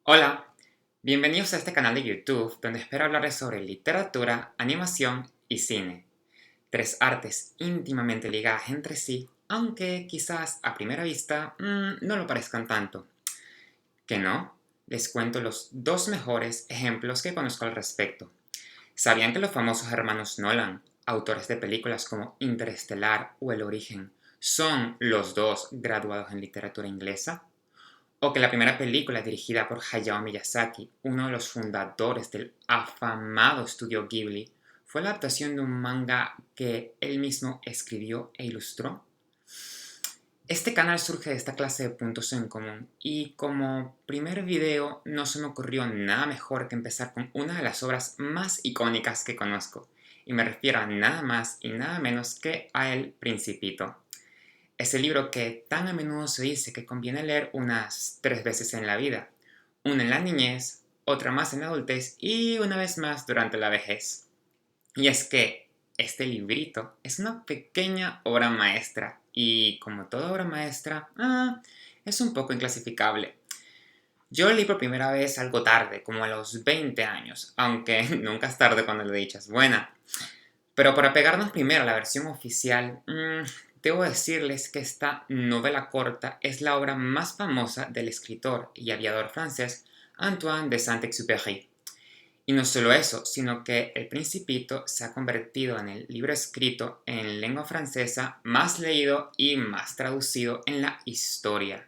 Hola, bienvenidos a este canal de YouTube donde espero hablarles sobre literatura, animación y cine. Tres artes íntimamente ligadas entre sí, aunque quizás a primera vista no lo parezcan tanto. ¿Que no? Les cuento los dos mejores ejemplos que conozco al respecto. ¿Sabían que los famosos hermanos Nolan, autores de películas como Interestelar o El Origen, son los dos graduados en literatura inglesa? ¿O que la primera película dirigida por Hayao Miyazaki, uno de los fundadores del afamado estudio Ghibli, fue la adaptación de un manga que él mismo escribió e ilustró? Este canal surge de esta clase de puntos en común y como primer video no se me ocurrió nada mejor que empezar con una de las obras más icónicas que conozco, y me refiero a nada más y nada menos que a El Principito. Ese libro que tan a menudo se dice que conviene leer unas 3 veces en la vida, una en la niñez, otra más en la adultez y una vez más durante la vejez. Y es que este librito es una pequeña obra maestra y como toda obra maestra, es un poco inclasificable. Yo lo leí por primera vez algo tarde, como a los 20 años, aunque nunca es tarde cuando la dicha es buena. Pero para pegarnos primero a la versión oficial, debo decirles que esta novela corta es la obra más famosa del escritor y aviador francés Antoine de Saint-Exupéry. Y no solo eso, sino que El Principito se ha convertido en el libro escrito en lengua francesa más leído y más traducido en la historia.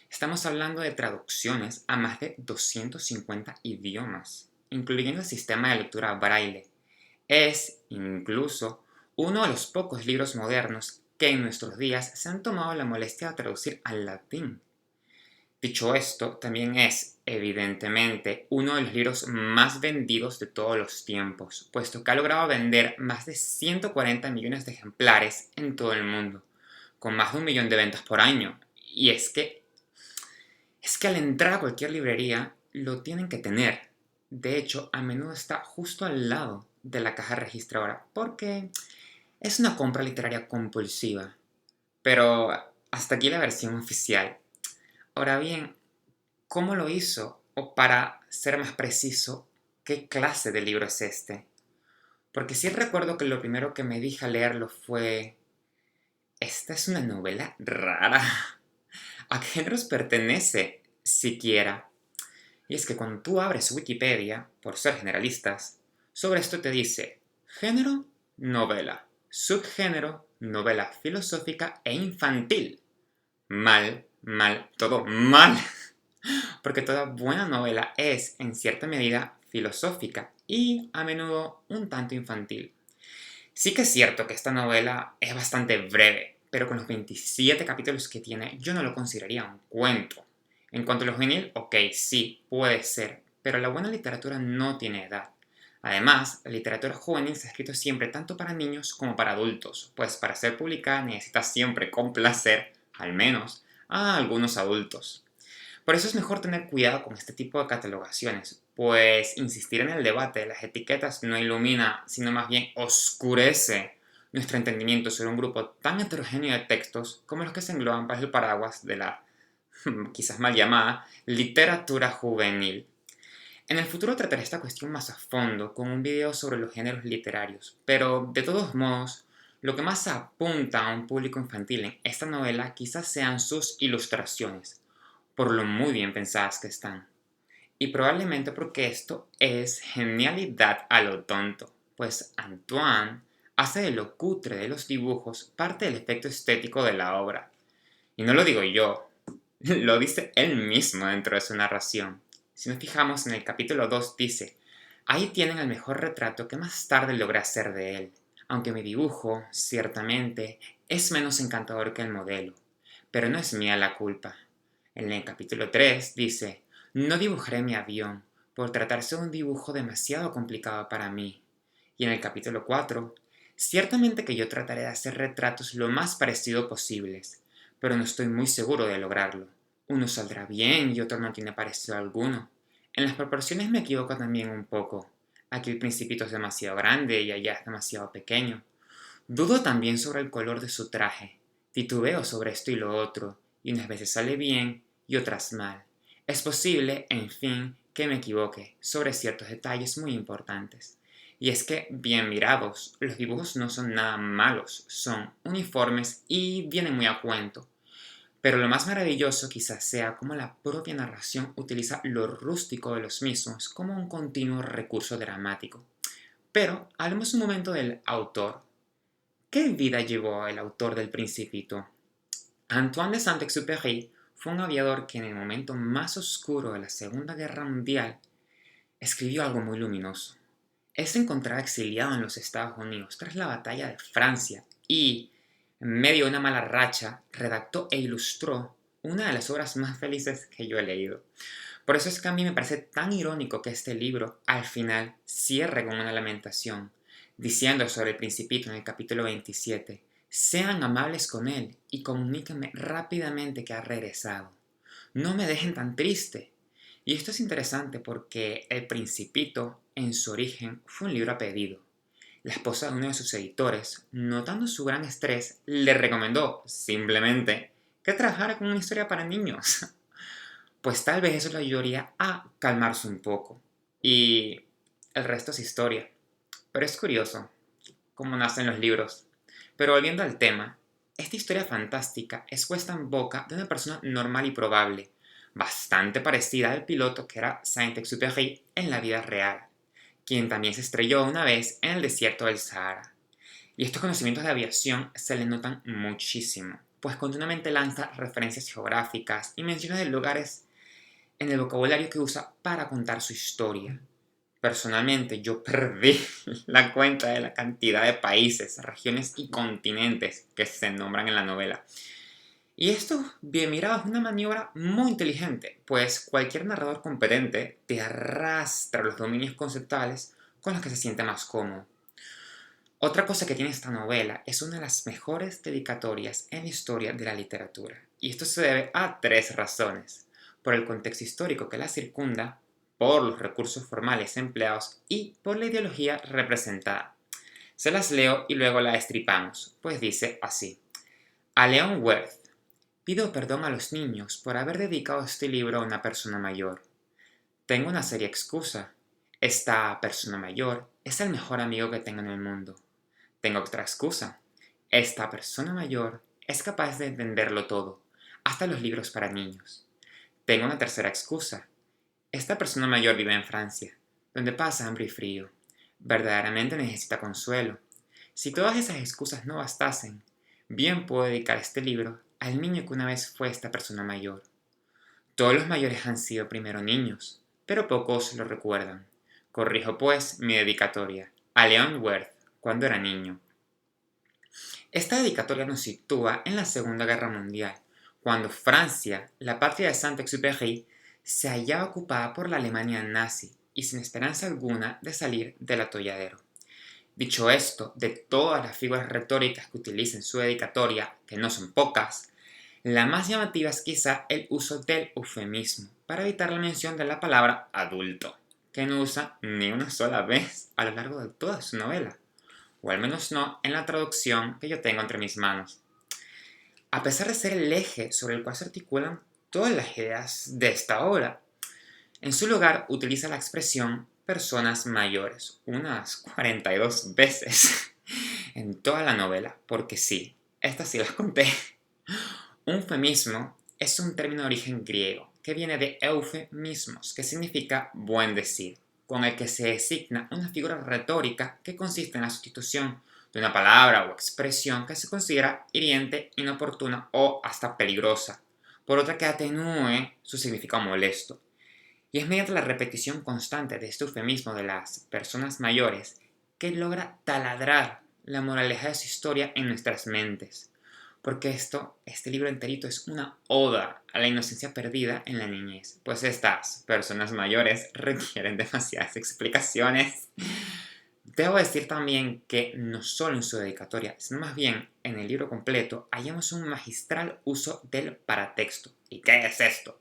Estamos hablando de traducciones a más de 250 idiomas, incluyendo el sistema de lectura braille. Es, incluso, uno de los pocos libros modernos que en nuestros días se han tomado la molestia de traducir al latín. Dicho esto, también es, evidentemente, uno de los libros más vendidos de todos los tiempos, puesto que ha logrado vender más de 140 millones de ejemplares en todo el mundo, con más de 1 millón de ventas por año. Y es que al entrar a cualquier librería lo tienen que tener. De hecho, a menudo está justo al lado de la caja registradora, porque es una compra literaria compulsiva. Pero hasta aquí la versión oficial. Ahora bien, ¿cómo lo hizo? O para ser más preciso, ¿qué clase de libro es este? Porque sí recuerdo que lo primero que me dije al leerlo fue, esta es una novela rara. ¿A qué géneros pertenece siquiera? Y es que cuando tú abres Wikipedia, por ser generalistas, sobre esto te dice género, novela, subgénero, novela filosófica e infantil. Mal, mal, todo mal. Porque toda buena novela es, en cierta medida, filosófica y a menudo un tanto infantil. Sí que es cierto que esta novela es bastante breve, pero con los 27 capítulos que tiene, yo no lo consideraría un cuento. En cuanto a lo juvenil, ok, sí, puede ser, pero la buena literatura no tiene edad. Además, la literatura juvenil se ha escrito siempre tanto para niños como para adultos, pues para ser publicada necesita siempre complacer, al menos, a algunos adultos. Por eso es mejor tener cuidado con este tipo de catalogaciones, pues insistir en el debate de las etiquetas no ilumina, sino más bien oscurece nuestro entendimiento sobre un grupo tan heterogéneo de textos como los que se engloban bajo el paraguas de la, quizás mal llamada, literatura juvenil. En el futuro trataré esta cuestión más a fondo con un video sobre los géneros literarios, pero de todos modos, lo que más apunta a un público infantil en esta novela quizás sean sus ilustraciones, por lo muy bien pensadas que están. Y probablemente porque esto es genialidad a lo tonto, pues Antoine hace de lo cutre de los dibujos parte del efecto estético de la obra. Y no lo digo yo, lo dice él mismo dentro de su narración. Si nos fijamos en el capítulo 2 dice, ahí tienen el mejor retrato que más tarde logré hacer de él, aunque mi dibujo, ciertamente, es menos encantador que el modelo, pero no es mía la culpa. En el capítulo 3 dice, no dibujaré mi avión, por tratarse de un dibujo demasiado complicado para mí. Y en el capítulo 4, ciertamente que yo trataré de hacer retratos lo más parecido posibles, pero no estoy muy seguro de lograrlo. Uno saldrá bien y otro no tiene parecido alguno. En las proporciones me equivoco también un poco. Aquí el principito es demasiado grande y allá es demasiado pequeño. Dudo también sobre el color de su traje. Titubeo sobre esto y lo otro, y unas veces sale bien y otras mal. Es posible, en fin, que me equivoque sobre ciertos detalles muy importantes. Y es que, bien mirados, los dibujos no son nada malos, son uniformes y vienen muy a cuento. Pero lo más maravilloso quizás sea cómo la propia narración utiliza lo rústico de los mismos como un continuo recurso dramático. Pero hablemos un momento del autor. ¿Qué vida llevó el autor del Principito? Antoine de Saint-Exupéry fue un aviador que en el momento más oscuro de la Segunda Guerra Mundial escribió algo muy luminoso. Él se encontraba exiliado en los Estados Unidos tras la batalla de Francia y, en medio de una mala racha, redactó e ilustró una de las obras más felices que yo he leído. Por eso es que a mí me parece tan irónico que este libro, al final, cierre con una lamentación, diciendo sobre el Principito en el capítulo 27, sean amables con él y comuníquenme rápidamente que ha regresado. No me dejen tan triste. Y esto es interesante porque El Principito, en su origen, fue un libro a pedido. La esposa de uno de sus editores, notando su gran estrés, le recomendó, simplemente, que trabajara con una historia para niños. Pues tal vez eso le ayudaría a calmarse un poco. Y el resto es historia. Pero es curioso cómo nacen los libros. Pero volviendo al tema, esta historia fantástica es puesta en boca de una persona normal y probable, bastante parecida al piloto que era Saint-Exupéry en la vida real, quien también se estrelló una vez en el desierto del Sahara. Y estos conocimientos de aviación se le notan muchísimo, pues continuamente lanza referencias geográficas y menciones de lugares en el vocabulario que usa para contar su historia. Personalmente, yo perdí la cuenta de la cantidad de países, regiones y continentes que se nombran en la novela. Y esto, bien mirado, es una maniobra muy inteligente, pues cualquier narrador competente te arrastra los dominios conceptuales con los que se siente más cómodo. Otra cosa que tiene esta novela es una de las mejores dedicatorias en la historia de la literatura. Y esto se debe a tres razones: por el contexto histórico que la circunda, por los recursos formales empleados y por la ideología representada. Se las leo y luego la destripamos, pues dice así. A Leon Werth: pido perdón a los niños por haber dedicado este libro a una persona mayor. Tengo una seria excusa. Esta persona mayor es el mejor amigo que tengo en el mundo. Tengo otra excusa. Esta persona mayor es capaz de entenderlo todo, hasta los libros para niños. Tengo una tercera excusa. Esta persona mayor vive en Francia, donde pasa hambre y frío. Verdaderamente necesita consuelo. Si todas esas excusas no bastasen, bien puedo dedicar este libro al niño que una vez fue esta persona mayor. Todos los mayores han sido primero niños, pero pocos lo recuerdan. Corrijo pues mi dedicatoria a Leon Werth cuando era niño. Esta dedicatoria nos sitúa en la Segunda Guerra Mundial, cuando Francia, la patria de Saint-Exupéry, se hallaba ocupada por la Alemania nazi y sin esperanza alguna de salir del atolladero. Dicho esto, de todas las figuras retóricas que utiliza en su dedicatoria, que no son pocas, la más llamativa es quizá el uso del eufemismo, para evitar la mención de la palabra adulto, que no usa ni una sola vez a lo largo de toda su novela, o al menos no en la traducción que yo tengo entre mis manos. A pesar de ser el eje sobre el cual se articulan todas las ideas de esta obra, en su lugar utiliza la expresión personas mayores unas 42 veces en toda la novela, porque sí, estas sí las conté. Un eufemismo es un término de origen griego que viene de eufemismos, que significa buen decir, con el que se designa una figura retórica que consiste en la sustitución de una palabra o expresión que se considera hiriente, inoportuna o hasta peligrosa, por otra que atenúe su significado molesto. Y es mediante la repetición constante de este eufemismo de las personas mayores que logra taladrar la moraleja de su historia en nuestras mentes. Porque este libro enterito es una oda a la inocencia perdida en la niñez, pues estas personas mayores requieren demasiadas explicaciones. Debo decir también que no solo en su dedicatoria, sino más bien en el libro completo, hallamos un magistral uso del paratexto. ¿Y qué es esto?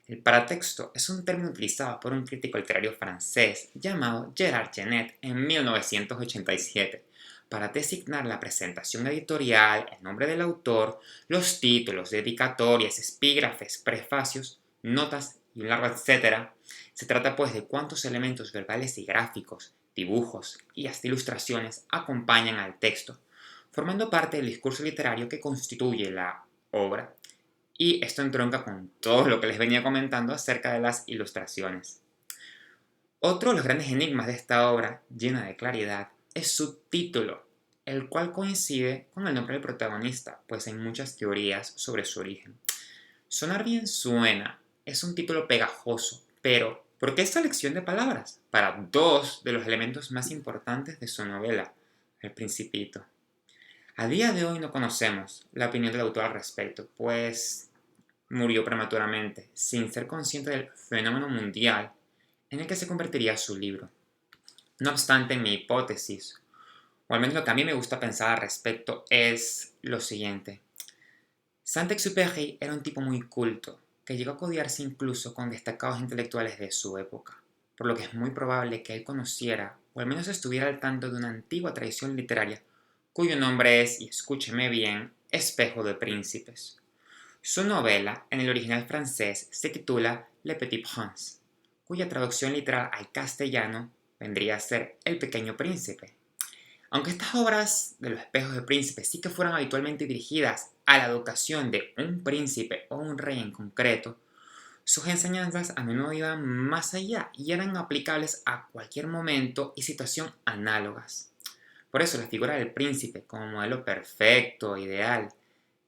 El paratexto es un término utilizado por un crítico literario francés llamado Gerard Genette en 1987 para designar la presentación editorial, el nombre del autor, los títulos, dedicatorias, epígrafes, prefacios, notas y un largo etcétera, se trata pues de cuántos elementos verbales y gráficos, dibujos y hasta ilustraciones acompañan al texto, formando parte del discurso literario que constituye la obra. Y esto entronca con todo lo que les venía comentando acerca de las ilustraciones. Otro de los grandes enigmas de esta obra, llena de claridad, es su título, el cual coincide con el nombre del protagonista, pues hay muchas teorías sobre su origen. Sonar bien suena, es un título pegajoso, pero ¿por qué esta elección de palabras para dos de los elementos más importantes de su novela, El Principito? A día de hoy no conocemos la opinión del autor al respecto, pues murió prematuramente, sin ser consciente del fenómeno mundial en el que se convertiría su libro. No obstante, mi hipótesis, o al menos lo que a mí me gusta pensar al respecto, es lo siguiente. Saint-Exupéry era un tipo muy culto, que llegó a codiarse incluso con destacados intelectuales de su época, por lo que es muy probable que él conociera, o al menos estuviera al tanto de una antigua tradición literaria, cuyo nombre es, y escúcheme bien, Espejo de Príncipes. Su novela, en el original francés, se titula Le Petit Prince, cuya traducción literal al castellano vendría a ser El Pequeño Príncipe. Aunque estas obras de los espejos de príncipes sí que fueran habitualmente dirigidas a la educación de un príncipe o un rey en concreto, sus enseñanzas a menudo iban más allá y eran aplicables a cualquier momento y situación análogas. Por eso la figura del príncipe como modelo perfecto, ideal,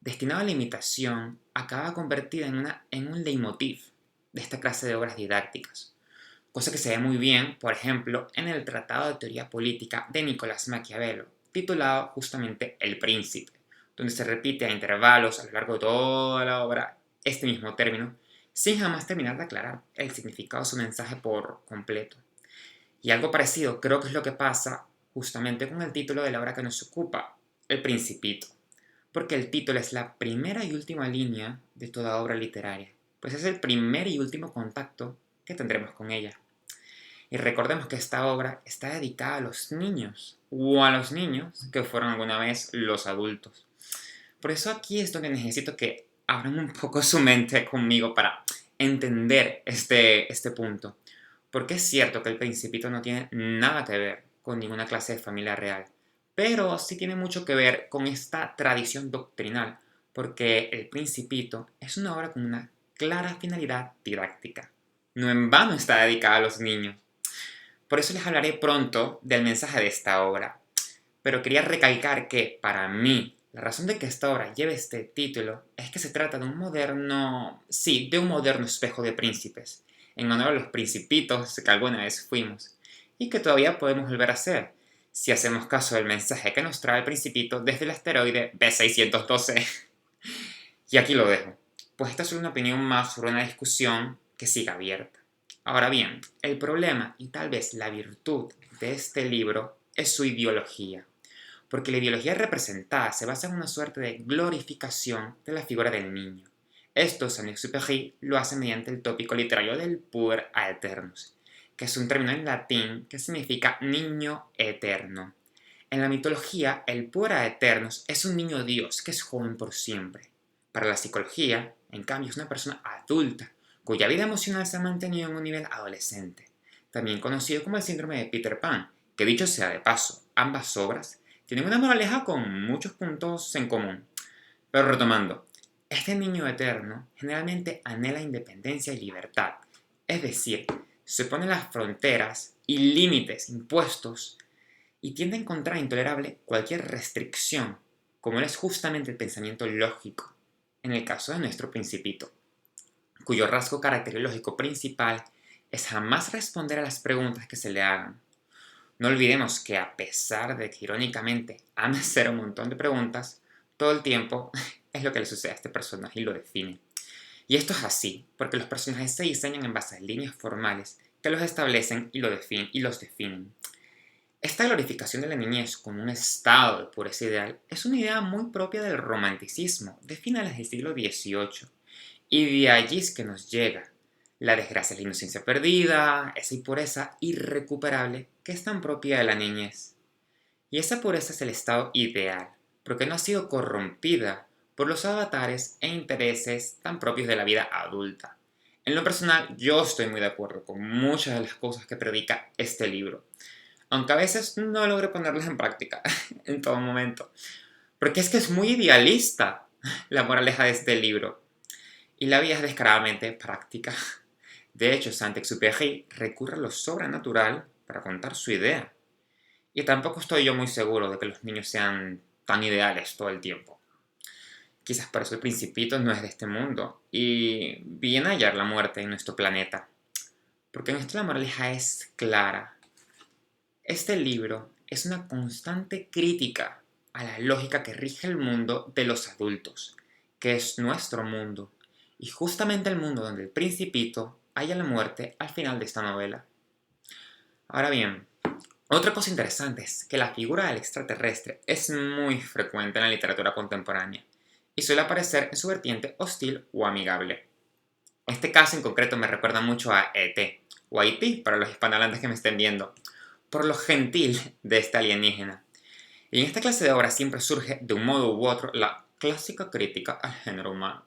destinado a la imitación, acaba convertida en un leitmotiv de esta clase de obras didácticas. Cosa que se ve muy bien, por ejemplo, en el Tratado de Teoría Política de Nicolás Maquiavelo, titulado justamente El Príncipe, donde se repite a intervalos a lo largo de toda la obra este mismo término, sin jamás terminar de aclarar el significado de su mensaje por completo. Y algo parecido creo que es lo que pasa justamente con el título de la obra que nos ocupa, El Principito, porque el título es la primera y última línea de toda obra literaria, pues es el primer y último contacto que tendremos con ella. Y recordemos que esta obra está dedicada a los niños, o a los niños que fueron alguna vez los adultos. Por eso aquí es donde necesito que abran un poco su mente conmigo para entender este punto. Porque es cierto que el Principito no tiene nada que ver con ninguna clase de familia real, pero sí tiene mucho que ver con esta tradición doctrinal, porque el Principito es una obra con una clara finalidad didáctica. No en vano está dedicada a los niños. Por eso les hablaré pronto del mensaje de esta obra. Pero quería recalcar que, para mí, la razón de que esta obra lleve este título es que se trata de un moderno, sí, de un moderno espejo de príncipes, en honor a los principitos que alguna vez fuimos, y que todavía podemos volver a ser, si hacemos caso del mensaje que nos trae el principito desde el asteroide B612. Y aquí lo dejo, pues esta es una opinión más sobre una discusión que sigue abierta. Ahora bien, el problema y tal vez la virtud de este libro es su ideología, porque la ideología representada se basa en una suerte de glorificación de la figura del niño. Esto Saint-Exupéry lo hace mediante el tópico literario del puer aeternus, que es un término en latín que significa niño eterno. En la mitología, el puer aeternus es un niño dios que es joven por siempre. Para la psicología, en cambio, es una persona adulta, cuya vida emocional se ha mantenido en un nivel adolescente, también conocido como el síndrome de Peter Pan, que dicho sea de paso, ambas obras tienen una moraleja con muchos puntos en común. Pero retomando, este niño eterno generalmente anhela independencia y libertad, es decir, se pone las fronteras y límites impuestos y tiende a encontrar intolerable cualquier restricción, como es justamente el pensamiento lógico, en el caso de nuestro principito, cuyo rasgo caracterológico principal es jamás responder a las preguntas que se le hagan. No olvidemos que a pesar de que irónicamente ama hacer un montón de preguntas, todo el tiempo es lo que le sucede a este personaje y lo define. Y esto es así, porque los personajes se diseñan en base a líneas formales que los establecen y los definen. Esta glorificación de la niñez como un estado de pureza ideal es una idea muy propia del romanticismo de finales del siglo XVIII, y de allí es que nos llega la desgracia es la inocencia perdida, esa impureza irrecuperable que es tan propia de la niñez. Y esa pureza es el estado ideal, porque no ha sido corrompida por los avatares e intereses tan propios de la vida adulta. En lo personal, yo estoy muy de acuerdo con muchas de las cosas que predica este libro, aunque a veces no logré ponerlas en práctica en todo momento, porque es que es muy idealista la moraleja de este libro, y la vida es descaradamente práctica. De hecho, Saint-Exupéry recurre a lo sobrenatural para contar su idea, y tampoco estoy yo muy seguro de que los niños sean tan ideales todo el tiempo. Quizás por eso el Principito no es de este mundo, y viene a hallar la muerte en nuestro planeta, porque en esto la moraleja es clara. Este libro es una constante crítica a la lógica que rige el mundo de los adultos, que es nuestro mundo, y justamente el mundo donde el Principito halla la muerte al final de esta novela. Ahora bien, otra cosa interesante es que la figura del extraterrestre es muy frecuente en la literatura contemporánea y suele aparecer en su vertiente hostil o amigable. Este caso en concreto me recuerda mucho a E.T. o Haití para los hispanohablantes que me estén viendo, por lo gentil de este alienígena. Y en esta clase de obras siempre surge de un modo u otro la clásica crítica al género humano.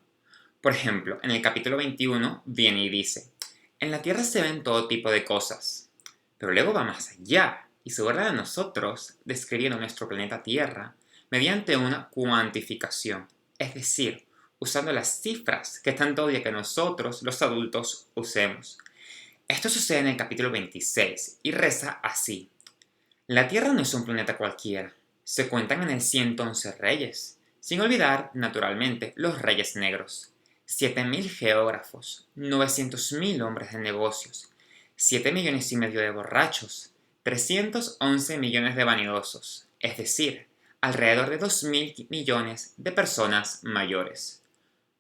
Por ejemplo, en el capítulo 21 viene y dice: en la Tierra se ven todo tipo de cosas, pero luego va más allá y se burla de nosotros describiendo nuestro planeta Tierra mediante una cuantificación, es decir, usando las cifras que tanto odia que nosotros, los adultos, usemos. Esto sucede en el capítulo 26 y reza así: la Tierra no es un planeta cualquiera, se cuentan en él 111 reyes, sin olvidar, naturalmente, los reyes negros, 7.000 geógrafos, 900.000 hombres de negocios, 7,5 millones de borrachos, 311 millones de vanidosos, es decir, alrededor de 2.000 millones de personas mayores.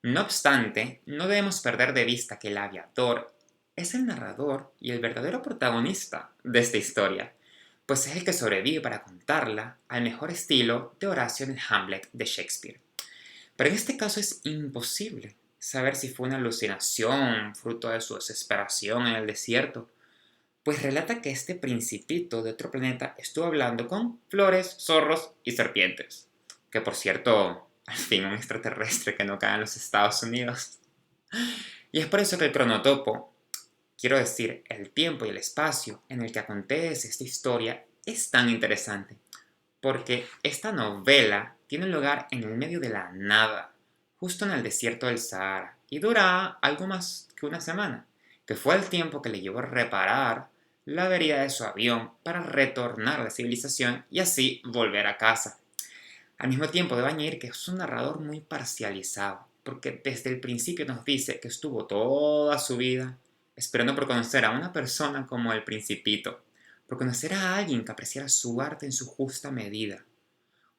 No obstante, no debemos perder de vista que el aviador es el narrador y el verdadero protagonista de esta historia, pues es el que sobrevive para contarla al mejor estilo de Horacio en el Hamlet de Shakespeare. Pero en este caso es imposible saber si fue una alucinación fruto de su desesperación en el desierto, pues relata que este principito de otro planeta estuvo hablando con flores, zorros y serpientes. Que por cierto, al fin un extraterrestre que no cae en los Estados Unidos. Y es por eso que el cronotopo, quiero decir, el tiempo y el espacio en el que acontece esta historia es tan interesante, porque esta novela tiene lugar en el medio de la nada, justo en el desierto del Sahara, y dura algo más que una semana, que fue el tiempo que le llevó a reparar la avería de su avión para retornar a la civilización y así volver a casa. Al mismo tiempo debo añadir que es un narrador muy parcializado, porque desde el principio nos dice que estuvo toda su vida esperando por conocer a una persona como el Principito, por conocer a alguien que apreciara su arte en su justa medida,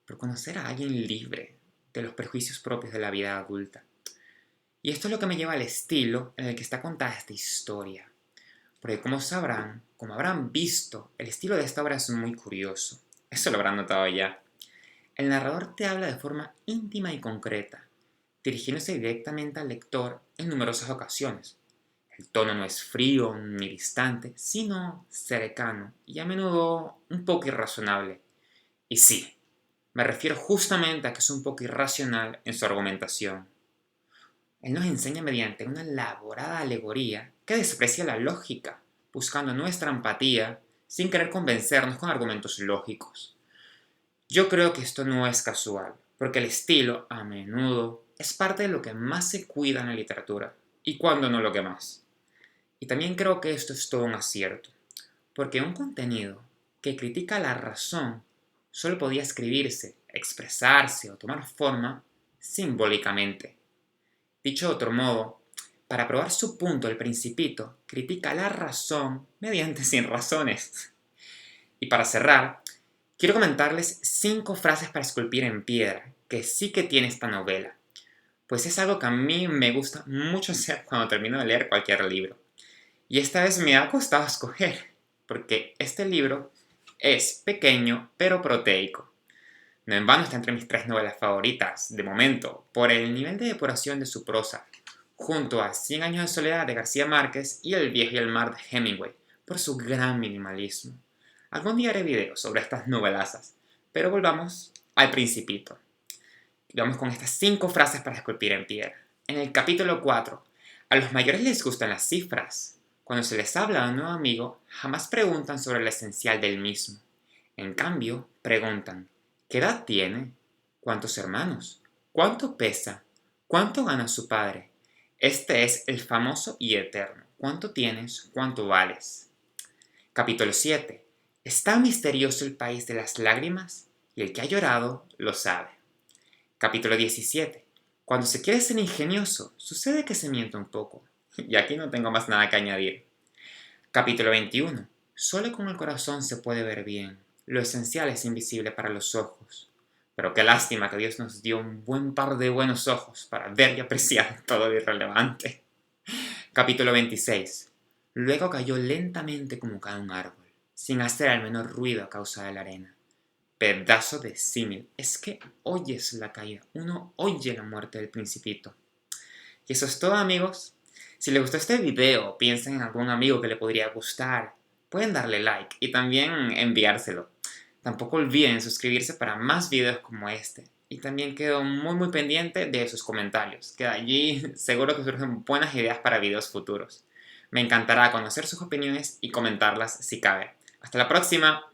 por conocer a alguien libre de los prejuicios propios de la vida adulta. Y esto es lo que me lleva al estilo en el que está contada esta historia, porque como habrán visto, el estilo de esta obra es muy curioso. Eso lo habrán notado ya. El narrador te habla de forma íntima y concreta, dirigiéndose directamente al lector en numerosas ocasiones. El tono no es frío ni distante, sino cercano y a menudo un poco irrazonable. Y sí, me refiero justamente a que es un poco irracional en su argumentación. Él nos enseña mediante una elaborada alegoría que desprecia la lógica, buscando nuestra empatía sin querer convencernos con argumentos lógicos. Yo creo que esto no es casual, porque el estilo, a menudo, es parte de lo que más se cuida en la literatura, y cuando no lo que más. Y también creo que esto es todo un acierto, porque un contenido que critica la razón solo podía escribirse, expresarse o tomar forma simbólicamente. Dicho de otro modo, para probar su punto, el Principito critica la razón mediante sin razones. Y para cerrar, quiero comentarles 5 frases para esculpir en piedra que sí que tiene esta novela, pues es algo que a mí me gusta mucho hacer cuando termino de leer cualquier libro. Y esta vez me ha costado escoger, porque este libro es pequeño pero proteico. No en vano está entre mis 3 novelas favoritas, de momento, por el nivel de depuración de su prosa, junto a Cien años de soledad de García Márquez y El viejo y el mar de Hemingway, por su gran minimalismo. Algún día haré videos sobre estas novelazas, pero volvamos al Principito. Vamos con estas 5 frases para esculpir en piedra. En el capítulo 4, A los mayores les gustan las cifras. Cuando se les habla a un nuevo amigo, jamás preguntan sobre lo esencial del mismo. En cambio, preguntan, ¿qué edad tiene? ¿Cuántos hermanos? ¿Cuánto pesa? ¿Cuánto gana su padre? Este es el famoso y eterno. ¿Cuánto tienes? ¿Cuánto vales? Capítulo 7. ¿Está misterioso el país de las lágrimas? Y el que ha llorado lo sabe. Capítulo 17. Cuando se quiere ser ingenioso, sucede que se miente un poco. Y aquí no tengo más nada que añadir. Capítulo 21. Solo con el corazón se puede ver bien. Lo esencial es invisible para los ojos. Pero qué lástima que Dios nos dio un buen par de buenos ojos para ver y apreciar todo lo irrelevante. Capítulo 26. Luego cayó lentamente como cae un árbol, sin hacer el menor ruido a causa de la arena. Pedazo de símil. Es que oyes la caída. Uno oye la muerte del principito. Y eso es todo, amigos. Si les gustó este video, piensen en algún amigo que le podría gustar, pueden darle like y también enviárselo. Tampoco olviden suscribirse para más videos como este. Y también quedo muy pendiente de sus comentarios, que allí seguro que surgen buenas ideas para videos futuros. Me encantará conocer sus opiniones y comentarlas si cabe. ¡Hasta la próxima!